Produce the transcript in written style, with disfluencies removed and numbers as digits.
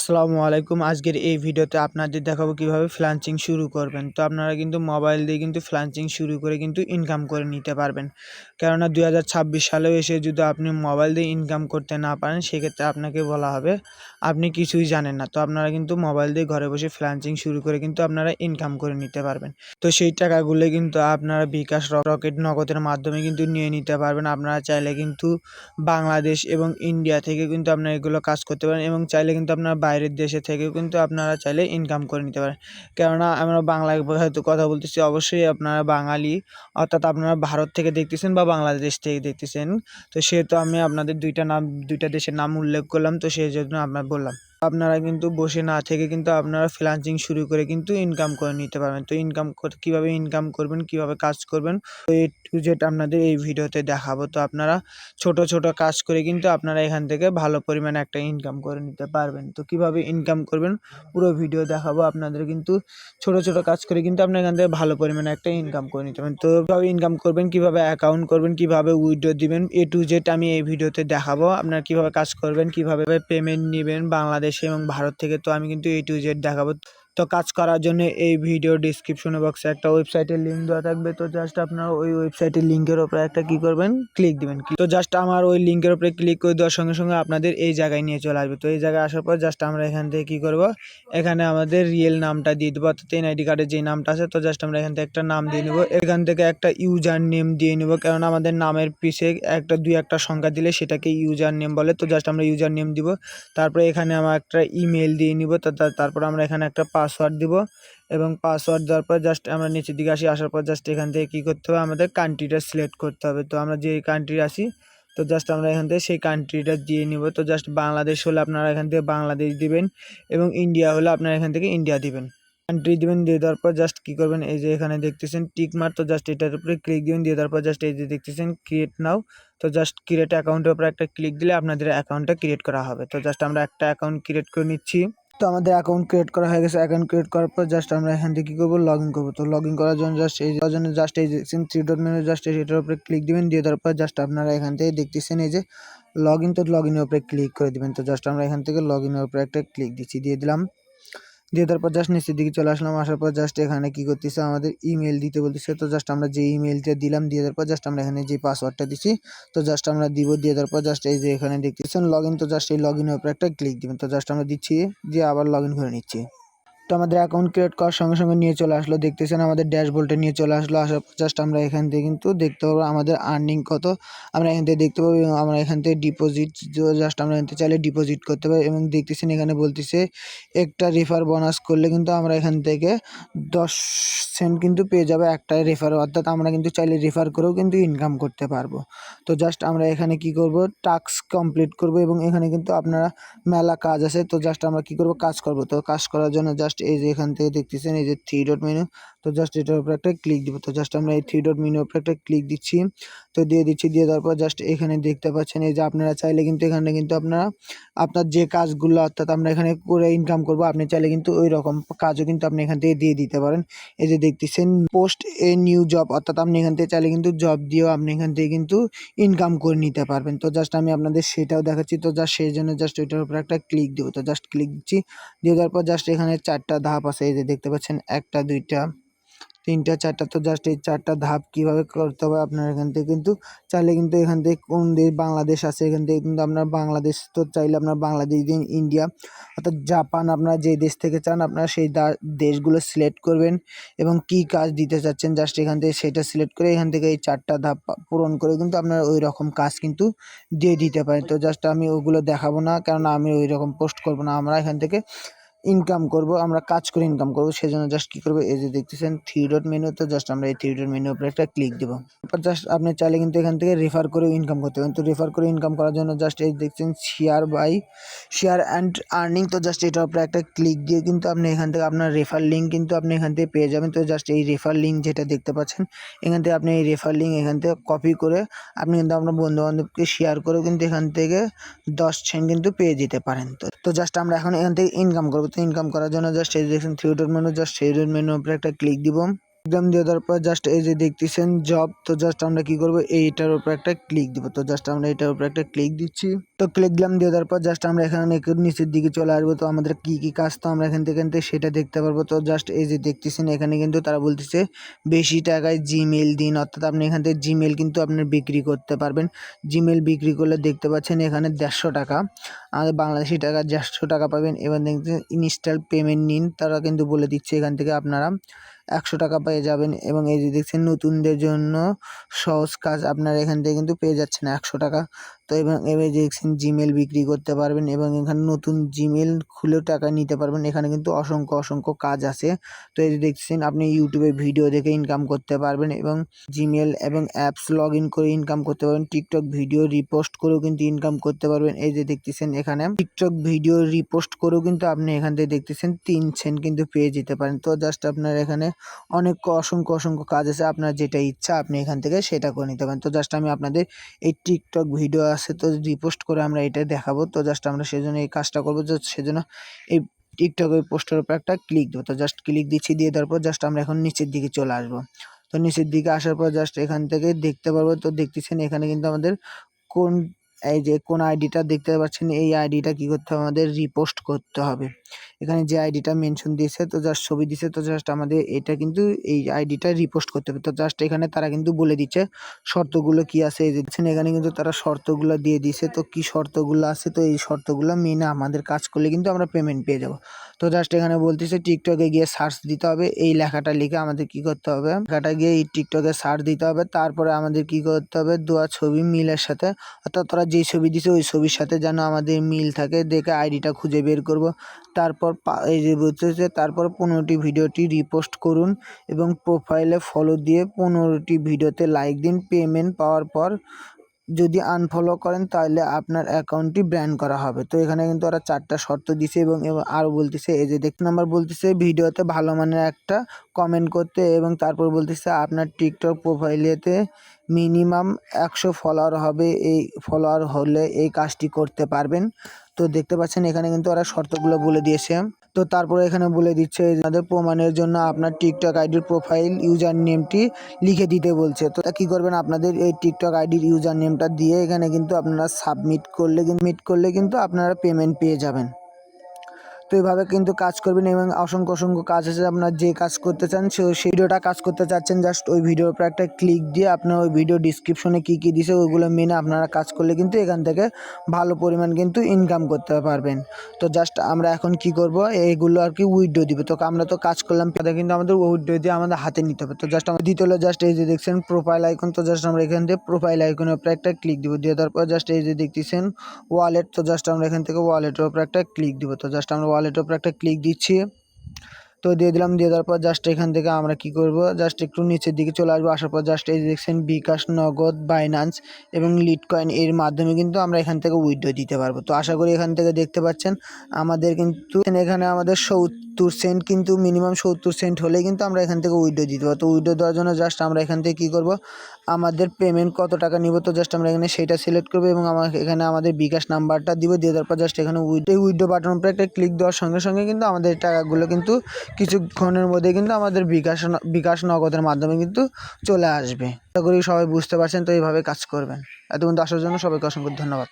আসসালামু আলাইকুম। আজকের এই ভিডিওতে আপনাদের দেখাবো কিভাবে ফ্রিল্যান্সিং শুরু করবেন। তো আপনারা কিন্তু মোবাইল দিয়ে কিন্তু ফ্রিল্যান্সিং শুরু করে কিন্তু ইনকাম করে নিতে পারবেন। কেননা 2026 সালেও এসে যদি আপনি মোবাইল দিয়ে ইনকাম করতে না পারেন, সেক্ষেত্রে আপনাকে বলা হবে আপনি কিছুই জানেন না। তো আপনারা কিন্তু মোবাইল দিয়ে ঘরে বসে ফ্রিল্যান্সিং শুরু করে কিন্তু আপনারা ইনকাম করে নিতে পারবেন। তো সেই টাকাগুলো কিন্তু আপনারা বিকাশ, রকেট, নগদের মাধ্যমে কিন্তু নিয়ে নিতে পারবেন। আপনারা চাইলে কিন্তু বাংলাদেশ এবং ইন্ডিয়া থেকে কিন্তু আপনারা এগুলো কাজ করতে পারেন এবং চাইলে কিন্তু আপনারা বাইরের দেশে থেকেও কিন্তু আপনারা চাইলে ইনকাম করে নিতে পারেন। কেননা আমরা বাংলায় হয়তো কথা বলতেছি, অবশ্যই আপনারা বাঙালি, অর্থাৎ আপনারা ভারত থেকে দেখতেছেন বা বাংলাদেশ থেকে দেখতেছেন। তো সেহেতু আমি আপনাদের দুইটা দেশের নাম উল্লেখ করলাম, তো সেই জন্য আপনার বললাম। আপনারা কিন্তু বসে না থেকে কিন্তু আপনারা ফ্রিল্যান্সিং শুরু করে কিন্তু ইনকাম করে নিতে পারবেন। তো কীভাবে ইনকাম করবেন, কীভাবে কাজ করবেন, তো A to Z আপনাদের এই ভিডিওতে দেখাবো। তো আপনারা ছোট কাজ করে কিন্তু আপনারা এখান থেকে ভালো পরিমাণে একটা ইনকাম করে নিতে পারবেন। তো কিভাবে ইনকাম করবেন পুরো ভিডিও দেখাবো আপনাদের। কিন্তু ছোট কাজ করে কিন্তু আপনি এখান থেকে ভালো পরিমাণে একটা ইনকাম করে নিতে পারবেন। তো কিভাবে ইনকাম করবেন, কিভাবে অ্যাকাউন্ট করবেন, কিভাবে উইথড্র দিবেন, A to Z আমি এই ভিডিওতে দেখাবো। আপনারা কিভাবে কাজ করবেন, কিভাবে পেমেন্ট নিবেন বাংলাদেশ এবং ভারত থেকে, তো আমি কিন্তু A to Z দেখাবো। তো কাজ করার জন্য এই ভিডিও ডিসক্রিপশন বক্সে একটা ওয়েবসাইটের লিঙ্ক দেওয়া থাকবে। তো জাস্ট আপনারা ওই ওয়েবসাইটের লিঙ্কের উপরে একটা কি করবেন, ক্লিক দিবেন। তো জাস্ট আমার ওই লিঙ্কের উপরে ক্লিক করে দেওয়ার সঙ্গে সঙ্গে আপনাদের এই জায়গায় নিয়ে চলে আসবে। তো এই জায়গায় আসার পর জাস্ট আমরা এখান থেকে কি করব, এখানে আমাদের রিয়েল নামটা দিয়ে দেবো, অর্থাৎ এনআইডি কার্ডের যে নামটা আছে। তো জাস্ট আমরা এখান থেকে একটা নাম দিয়ে নেব, এখান থেকে একটা ইউজার নেম দিয়ে নেব, কারণ আমাদের নামের পিছে একটা সংখ্যা দিলে সেটাকে ইউজার নেম বলে। তো জাস্ট আমরা ইউজার নেম দিব। তারপরে এখানে আমরা একটা ইমেল দিয়ে নিব। তারপর আমরা এখানে একটা পাসওয়ার্ড দিব এবং পাসওয়ার্ড দেওয়ার পর জাস্ট আমরা নিচের দিকে আসার পর জাস্ট এখান থেকে কী করতে হবে, আমাদের কান্ট্রিটা সিলেক্ট করতে হবে। তো আমরা যে কান্ট্রি আসি, তো জাস্ট আমরা এখান থেকে সেই কান্ট্রিটা দিয়ে নিব। তো জাস্ট বাংলাদেশ হলে আপনারা এখান থেকে বাংলাদেশ দিবেন এবং ইন্ডিয়া হলে আপনারা এখান থেকে ইন্ডিয়া দিবেন, কান্ট্রি দিবেন। দিয়ে দেওয়ার পর জাস্ট কী করবেন, এই যে এখানে দেখতেছেন টিক মার্ক, তো জাস্ট এটার উপরে ক্লিক দিবেন। দিয়ে দেওয়ার পর জাস্ট এই যে দেখতেছেন ক্রিয়েট নাও, তো জাস্ট ক্রিয়েট অ্যাকাউন্টের উপরে একটা ক্লিক দিলে আপনাদের অ্যাকাউন্টটা ক্রিয়েট করা হবে। তো জাস্ট আমরা একটা অ্যাকাউন্ট ক্রিয়েট করে নিচ্ছি। তো আমাদের অ্যাকাউন্ট ক্রিয়েট করা হয়ে গেছে। অ্যাকাউন্ট ক্রিয়েট করার পর জাস্ট আমরা এখান থেকে কী করবো, লগ ইন করবো। তো লগ ইন করার জন্য জাস্ট এই যে থ্রি ডট মেনু, জাস্ট এটার উপরে ক্লিক দিবেন। দিয়ে দেওয়ার পর জাস্ট আপনারা এখান থেকে দেখতেছেন এই যে লগ ইন, তো লগ ইনের উপরে ক্লিক করে দিবেন। তো জাস্ট আমরা এখান থেকে লগ ইনের উপরে একটা ক্লিক দিচ্ছি, দিয়ে দিলাম। দিয়ে তারপর জাস্ট নিচের দিকে চলে আসলাম। আসার পর জাস্ট এখানে কি করতেছে, আমাদের ইমেল দিতে বলতেছে। তো জাস্ট আমরা যে ইমেলটা দিলাম, দিয়ে দেওয়ার পর জাস্ট আমরা এখানে যে পাসওয়ার্ডটা দিচ্ছি, তো জাস্ট আমরা দিব। দিয়ে দেওয়ার পর জাস্ট এই যে এখানে দেখতেছেন লগ ইন, তো জাস্ট এই লগ ইনের উপরে একটা ক্লিক দিবেন। তো জাস্ট আমরা দিচ্ছি, দিয়ে আবার লগ ইন করে নিচ্ছি। তো আমাদের অ্যাকাউন্ট ক্রিয়েট করার সঙ্গে সঙ্গে নিয়ে চলে আসলো, দেখতেছেন আমাদের ড্যাশবোর্ডে নিয়ে চলে আসলো। আসার পর জাস্ট আমরা এখান থেকে কিন্তু দেখতে পাবো আমাদের আর্নিং কত, আমরা এখান থেকে দেখতে পাবো। এবং আমরা এখান থেকে ডিপোজিট, জাস্ট আমরা এখান থেকে চাইলে ডিপোজিট করতে পারি। এবং দেখতেছেন এখানে বলতেছে একটা রেফার বোনাস করলে কিন্তু আমরা এখান থেকে 10 সেন্ট কিন্তু পেয়ে যাবে একটা রেফার, অর্থাৎ আমরা কিন্তু চাইলে রেফার করেও কিন্তু ইনকাম করতে পারবো। তো জাস্ট আমরা এখানে কি করব, টাস্ক কমপ্লিট করব এবং এখানে কিন্তু আপনারা মেলা কাজ আছে। তো জাস্ট আমরা কি করব, কাজ করব। তো কাজ করার জন্য জাস্ট এই যে এখান থেকে দেখতেছেন এই যে থ্রি ডট মেনু, তো জাস্ট এটার উপরে একটা ক্লিক দিব। তো জাস্ট আমরা এই থ্রি ডট মেনুর উপরে একটা ক্লিক দিচ্ছি, তো দিয়ে দিচ্ছি। দিয়ে দেওয়ার পর জাস্ট এখানে দেখতে পাচ্ছেন এই যে আপনারা চাইলে কিন্তু এখানে কিন্তু আপনারা আপনার যে কাজগুলো, অর্থাৎ আমরা এখানে করে ইনকাম করব, আপনি চাইলে কিন্তু ওই রকম কাজও কিন্তু আপনি এখান থেকে দিয়ে দিতে পারেন। এই যে দেখতেছেন পোস্ট এ নিউ জব, অর্থাৎ আপনি এখান থেকে চাইলে কিন্তু জব দিয়েও আপনি এখান থেকে কিন্তু ইনকাম করে নিতে পারবেন। তো জাস্ট আমি আপনাদের সেটাও দেখাচ্ছি। তো জাস্ট সেই জন্য জাস্ট ওইটার উপরে একটা ক্লিক দেবো। তো জাস্ট ক্লিক দিচ্ছি, দিয়ে দেওয়ার পর জাস্ট এখানে 4টা ধাপ আছে, এই যে দেখতে পাচ্ছেন 1টা 2টা 3টা 4টা। তো জাস্ট এই 4টা ধাপ কীভাবে করতে হবে, আপনার এখান থেকে কিন্তু চাইলে কিন্তু এখান থেকে কোন দেশ, বাংলাদেশ আছে, এখান থেকে কিন্তু আপনার বাংলাদেশ, তো চাইলে আপনার বাংলাদেশ দিন, ইন্ডিয়া অর্থাৎ জাপান, আপনারা যে দেশ থেকে চান আপনারা সেই দেশগুলো সিলেক্ট করবেন এবং কী কাজ দিতে চাচ্ছেন জাস্ট এখান থেকে সেটা সিলেক্ট করে এখান থেকে এই 4টা ধাপ পূরণ করে কিন্তু আপনারা ওই রকম কাজ কিন্তু দিয়ে দিতে পারেন। তো জাস্ট আমি ওগুলো দেখাবো না, কারণ আমি ওই রকম পোস্ট করবো না, আমরা এখান থেকে ইনকাম করব, আমরা কাজ করে ইনকাম করব। সেজন্য জাস্ট কী করবো, এই যে দেখতেছেন থ্রি ডট মেনু, তো জাস্ট আমরা এই থ্রি ডট মেনুর উপরে একটা ক্লিক দেবো। তারপর জাস্ট আপনি চাইলে কিন্তু এখান থেকে রেফার করেও ইনকাম করতে পারেন। তো রেফার করে ইনকাম করার জন্য জাস্ট এই দেখছেন শেয়ার অ্যান্ড আর্নিং, তো জাস্ট এটার উপরে একটা ক্লিক দিয়ে কিন্তু আপনি এখান থেকে আপনার রেফার লিঙ্ক কিন্তু আপনি এখান থেকে পেয়ে যাবেন। তো জাস্ট এই রেফার লিঙ্ক যেটা দেখতে পাচ্ছেন, এখান থেকে আপনি এই রেফার লিঙ্ক এখান থেকে কপি করে আপনি কিন্তু আপনার বন্ধুবান্ধবকে শেয়ার করেও কিন্তু এখান থেকে 10 সেন্ট কিন্তু পেয়ে যেতে পারেন। তো জাস্ট আমরা এখন এখান থেকে ইনকাম করবো। তো ইনকাম করার জন্য জাস্ট এই দেখছেন three dot menu, just three dot মেনুর উপরে একটা ক্লিক দিব। এক্সাম দিয়ে দেওয়ার পর জাস্ট এই যে দেখতেছেন জব, তো জাস্ট আমরা কি করব এইটার উপর একটা ক্লিক দিব। তো জাস্ট আমরা এটার উপর একটা ক্লিক দিচ্ছি। তো ক্লিক দিলাম, দিয়ে দেওয়ার পর জাস্ট আমরা এখানে একটু নিচের দিকে চলে আসবো। তো আমাদের কি কি কাজ তো আমরা এখান থেকে সেটা দেখতে পারবো। তো জাস্ট এই যে দেখতেছেন এখানে কিন্তু তারা বলতেছে বেশি টাকায় জিমেল দিন, অর্থাৎ আপনি এখান থেকে জিমেল কিন্তু আপনার বিক্রি করতে পারবেন। জিমেল বিক্রি করলে দেখতে পাচ্ছেন এখানে 150 টাকা, আমাদের বাংলাদেশি টাকা 150 টাকা পাবেন। এবার দেখছেন ইনস্টল পেমেন্ট নিন, তারা কিন্তু বলে দিচ্ছে এখান থেকে আপনারা 100 টাকা পেয়ে যাবেন। এবং এই যে দেখছেন নতুনদের জন্য সহজ কাজ, আপনারা এখান থেকে কিন্তু পেয়ে যাচ্ছেন 100 টাকা। তো এবং এবার দেখছেন জিমেল বিক্রি করতে পারবেন এবং এখানে নতুন জিমেল খুলেও টাকা নিতে পারবেন। এখানে কিন্তু অসংখ্য কাজ আছে। তো এই যে দেখছেন আপনি ইউটিউবে ভিডিও দেখে ইনকাম করতে পারবেন এবং জিমেল এবং অ্যাপস লগ ইন করে ইনকাম করতে পারবেন। টিকটক ভিডিও রিপোস্ট করেও কিন্তু ইনকাম করতে পারবেন। এই যে দেখতেছেন এখানে টিকটক ভিডিও রিপোস্ট করেও কিন্তু আপনি এখান থেকে দেখতেছেন 3 সেন্ট কিন্তু পেয়ে যেতে পারেন। তো জাস্ট আপনার এখানে অসংখ্য কাজ আছে, আপনার যেটা ইচ্ছা আপনি এখান থেকে সেটা করে নিতে পারেন। তো জাস্ট আমি আপনাদের এই টিকটক ভিডিও আছে তো রিপোস্ট করে আমরা এটা দেখাবো। তো জাস্ট আমরা সেজন্য এই কাজটা করবো, সেজন্য এই টিকটক ওই পোস্টের উপর একটা ক্লিক দেবো। তো জাস্ট ক্লিক দিচ্ছি, দিয়ে দেওয়ার পর জাস্ট আমরা এখন নিচের দিকে চলে আসবো। তো নিচের দিকে আসার পর জাস্ট এখান থেকে দেখতে পারবো। তো দেখতেছেন এখানে কিন্তু আমাদের কোন এই যে কোন আইডিটা দেখতে পাচ্ছেন, এই আইডিটা কি করতে হবে, আমাদের রিপোস্ট করতে হবে। এখানে যে আইডিটা মেনশন দিয়েছে তো জাস্ট ছবি দিছে, তো জাস্ট আমাদের এটা কিন্তু এই আইডিটা রিপোস্ট করতে হবে। তো জাস্ট এখানে তারা কিন্তু বলে দিচ্ছে শর্তগুলো কি আছে, এই দেখছেন এখানে কিন্তু তারা শর্তগুলো দিয়ে দিছে। তো কি শর্তগুলো আছে, তো এই শর্তগুলো মেনে আমাদের কাজ করলে কিন্তু আমরা পেমেন্ট পেয়ে যাব। তো জাস্ট এখানে বলতেছে টিকটকে গিয়ে সার্চ দিতে হবে, এই লেখাটা লিখে আমাদের কি করতে হবে, লেখাটা গিয়ে এই টিকটকে সার্চ দিতে হবে। তারপরে আমাদের কি করতে হবে, দেওয়া ছবি মিলের সাথে, অর্থাৎ তারা যেই ছবি দিছে ওই ছবির সাথে যেন আমাদের মিল থাকে, দেখে আইডিটা খুঁজে বের করব। তারপর এই যে বলতেছে তারপর 15টি ভিডিওটি রিপোস্ট করুন এবং প্রোফাইলে ফলো দিয়ে 15টি ভিডিওতে লাইক দিন। পেমেন্ট পাওয়ার পর যদি আনফলো করেন তাহলে আপনার অ্যাকাউন্টটি ব্যান করা হবে। তো এখানে কিন্তু ওরা 4টা শর্ত দিছে এবং আরও বলতেছে এই যে দেখ নাম্বার বলতেছে ভিডিওতে ভালো মানের একটা কমেন্ট করতে, এবং তারপর বলতেছে আপনার টিকটক প্রোফাইলেতে মিনিমাম 100 ফলোয়ার হবে, এই ফলোয়ার হলে এই কাজটি করতে পারবেন। তো দেখতে পাচ্ছেন এখানে কিন্তু ওরা শর্তগুলো বলে দিয়েছে। তো তারপরে এখানে বলে দিচ্ছে আপনাদের প্রমাণের জন্য আপনার টিকটক আইডির প্রোফাইল ইউজার নেমটি লিখে দিতে বলছে। তো কি করবেন, আপনাদের এই টিকটক আইডির ইউজার নেমটা দিয়ে এখানে কিন্তু আপনারা সাবমিট করলে কিন্তু আপনারা পেমেন্ট পেয়ে যাবেন। তো এইভাবে কিন্তু কাজ করবেন এবং অসংখ্য কাজ আছে। আপনার যে কাজ করতে চান সেই ভিডিওটা কাজ করতে চাচ্ছেন, জাস্ট ওই ভিডিওর উপর একটা ক্লিক দিয়ে আপনার ওই ভিডিও ডিসক্রিপশনে কী দিছে ওইগুলো মেনে আপনারা কাজ করলে কিন্তু এখান থেকে ভালো পরিমাণ কিন্তু ইনকাম করতে পারবেন। তো জাস্ট আমরা এখন কি করব, এইগুলো আর কি উইথড্র দিব। তো আমরা তো কাজ করলাম, তাতে কিন্তু আমাদের উইথড্র দিয়ে আমাদের হাতে নিতে হবে। তো জাস্ট আমরা দিতে হলে জাস্ট এই যে দেখছেন প্রোফাইল আইকন, তো জাস্ট আমরা এখান থেকে প্রোফাইল আইকনের উপর একটা ক্লিক দিব, দিয়ে দেওয়ার পর জাস্ট এই যে দেখতেছেন ওয়ালেট, তো জাস্ট আমরা এখান থেকে ওয়ালেটের উপর একটা ক্লিক দিব। তো জাস্ট আমরা ওয়ালেটের উপর একটা ক্লিক দিচ্ছি, তো দিয়ে দিলাম। দিয়ে দেওয়ার পর জাস্ট এখান থেকে আমরা কি করব, জাস্ট একটু নিচের দিকে চলে আসবো। আসার পর জাস্ট এই দেখছেন বিকাশ, নগদ, বাইন্যান্স এবং লিটকয়েন এর মাধ্যমে কিন্তু আমরা এখান থেকে উইথড্র দিতে পারবো। তো আশা করি এখান থেকে দেখতে পাচ্ছেন আমাদের কিন্তু এখানে আমাদের 70 সেন্ট কিন্তু মিনিমাম 70 সেন্ট হলে কিন্তু আমরা এখান থেকে উইথড্র দিতে পারবো। তো উইথড্র দেওয়ার জন্য জাস্ট আমরা এখান থেকে কী করব, আমাদের পেমেন্ট কত টাকা নিব, তো জাস্ট আমরা এখানে সেটা সিলেক্ট করবো এবং এখানে আমাদের বিকাশ নাম্বারটা দিব। দিয়ে দেওয়ার পর জাস্ট এখানে উইথড্র বাটনের উপরে একটা ক্লিক দেওয়ার সঙ্গে সঙ্গে কিন্তু আমাদের টাকাগুলো কিন্তু কিছুক্ষণের মধ্যে কিন্তু আমাদের বিকাশ নগদের মাধ্যমে কিন্তু চলে আসবে। আশা করি সবাই বুঝতে পারছেন। তো এইভাবে কাজ করবেন। এতক্ষণ আসার জন্য সবাইকে অসংখ্য ধন্যবাদ।